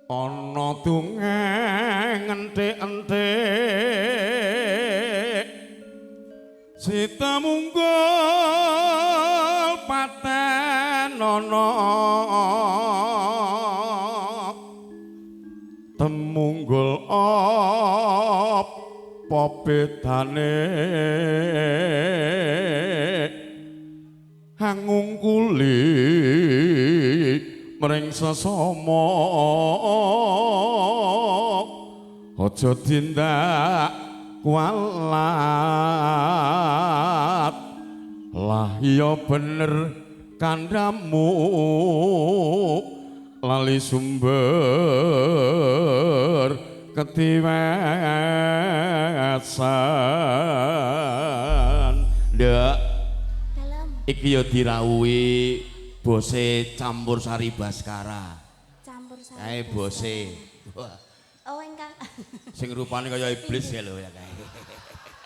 ana dongeng enthik-enthik Sita munggul paten ana temunggul apa bedane ngungkuli mring sesama aja tindak kualat lah iya bener kandhamu lali sumber ketiwesan ndak iki ya dirawuhi bose Campur Sari Baskara. Campur Sari. Kae bose. Oh engkang. Sing rupane kaya iblis ya lho ya kae.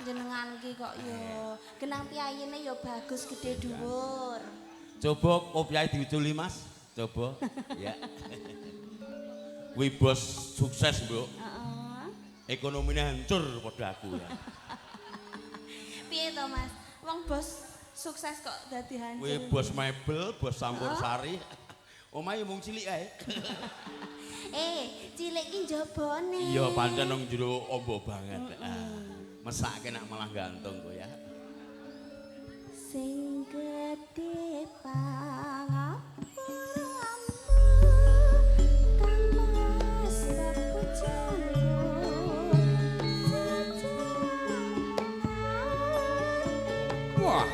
Jenengan iki kok yo genang piyayine yo bagus gede dhuwur. Coba kopiahe diuculi Mas. Coba. Ya. Kuwi bos sukses, Mbok. Heeh. Ekonomine hancur padha aku ya. Piye to Mas? Wong bos sukses kok dadi hancur. Kuwi bos mebel, bos Campur Sari. Omahe mung cilik ae. Cilik ki njabane. Iya pancen nang jero ombo banget. Mesake nak malah gantung kok ya. Sing gedhe pangapura tamas Wah.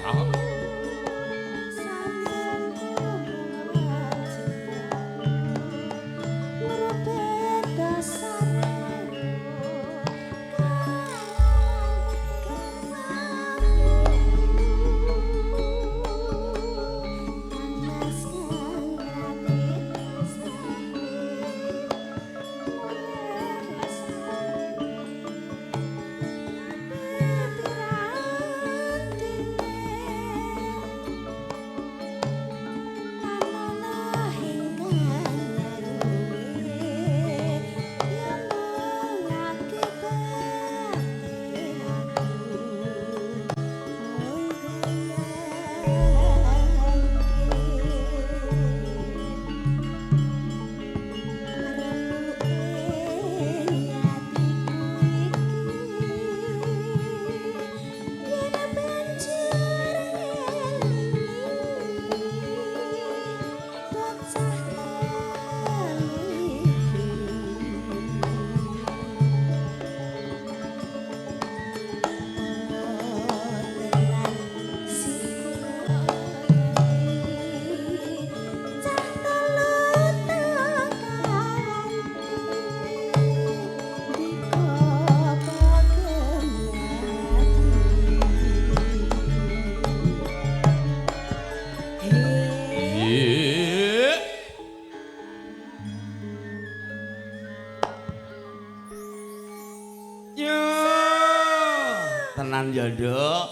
Tenan ya, Nduk.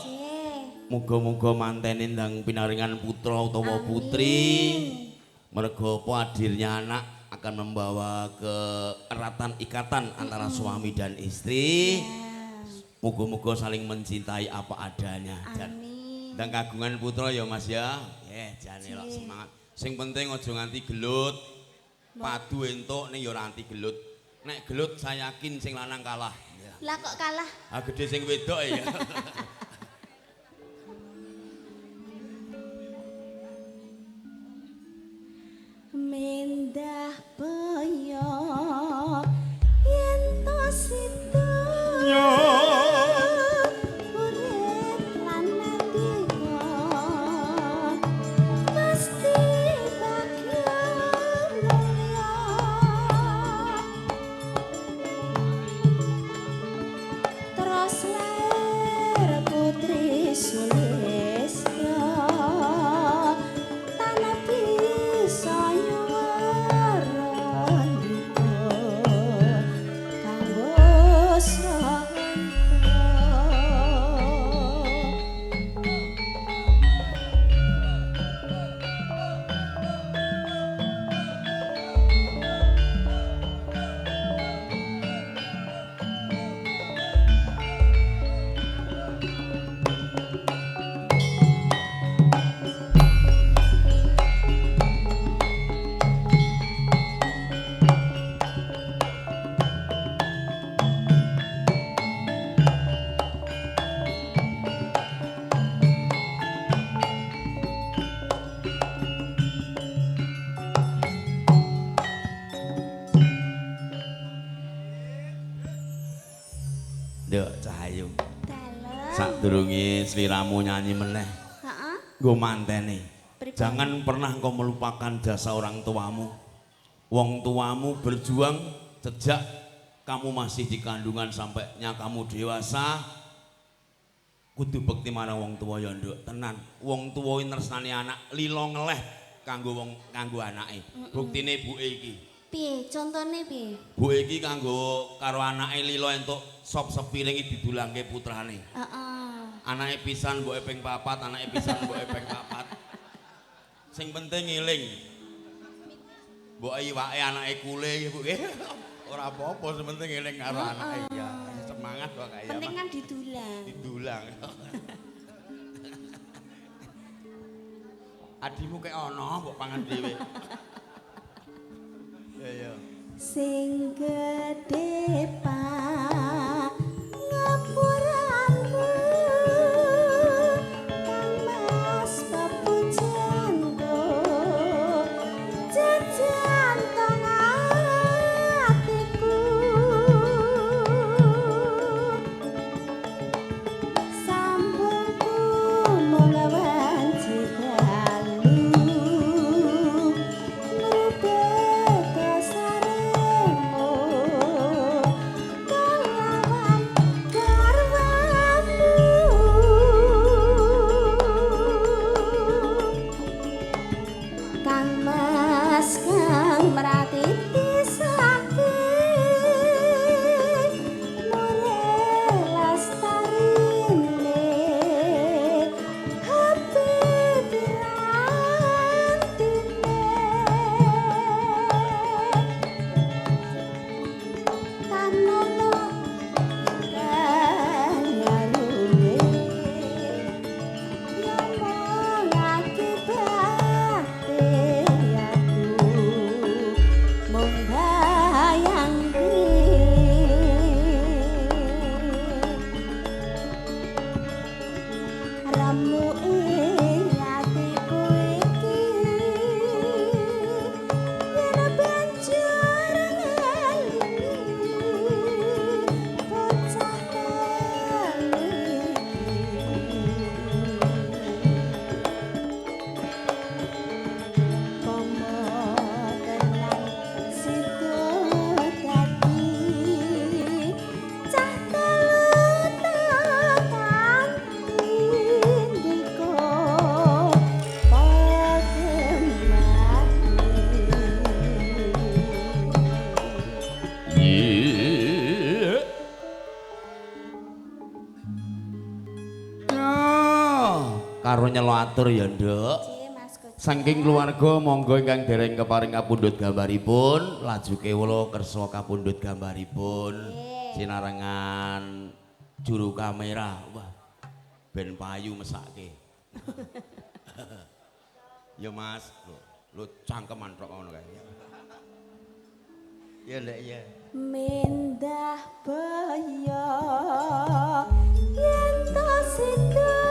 Muga-muga mantene ndang pinaringan putra utawa putri. Mergo apa hadirnya anak akan membawa keeratan ikatan antara suami dan istri. Muga-muga saling mencintai apa adanya. Amin. Dan kagungan putra ya Mas ya. Jane lok semangat. Sing penting aja nganti gelut. Padu entuk ning ya ora anti gelut. Nek gelut saya yakin sing lanang kalah. Lah kok kalah? Ah gede sing wedok ya. Mendah boyo yen to sida urip lan nandika pasti bagya mulya terus lair Nduk Cahayu. Dalem. Sadurunge sliramu nyanyi meneh. Heeh. Nggo manteni. Pripun? Jangan pernah kau melupakan jasa orang tuamu. Wong tuamu berjuang sejak kamu masih di kandungan sampainya kamu dewasa. Kudu bekti marang wong tuwa ya nduk, tenan. Wong tuwa iki nresnani anak, lila ngeleh kanggo anake. Buktine buke iki. Piye? Contone piye? Buke iki kanggo karo anake lila entuk sop sepiring iki didulangke putrane. Heeh. Anake pisan mboke ping 4, anake pisan mboke ping 4. Sing penting ngiling. Mbok iwake anake kule iki, Bu. Ora apa-apa, sing penting ngiling karo anake ya. Semangat kok kaya. Penting kan didulang. Didulang. Adimu kek ana mbok pangan dhewe. Ya ya. Sing gedhe pangapuranmu Kang Mas pepujanku jejantong atiku sambungku mulawan cidalu ngrubek sarengmu kalawan garwamu Kang Mas kang meratiti sakit mure lastarine hati dirantine tanono kanyaruwe yang mengakibatkan aku membayangkan ramu ing atiku iki yen banjur ngelingi bocah kali Komo tenang situ dadi cah telu tangan indiko pagembati Iya. Karo nyelo atur ya, Nduk. Cie Mas Koco. Saking keluarga monggo ingkang dereng keparing kapundhut gambaripun, laju kewula kersa kapundhut gambaripun. Sinarengan juru kamera. Wah. Ben payu mesake. Ya Mas, lho cangkeman tok ngono kae. Ya Ndek ya. Mendah boyo yen to sido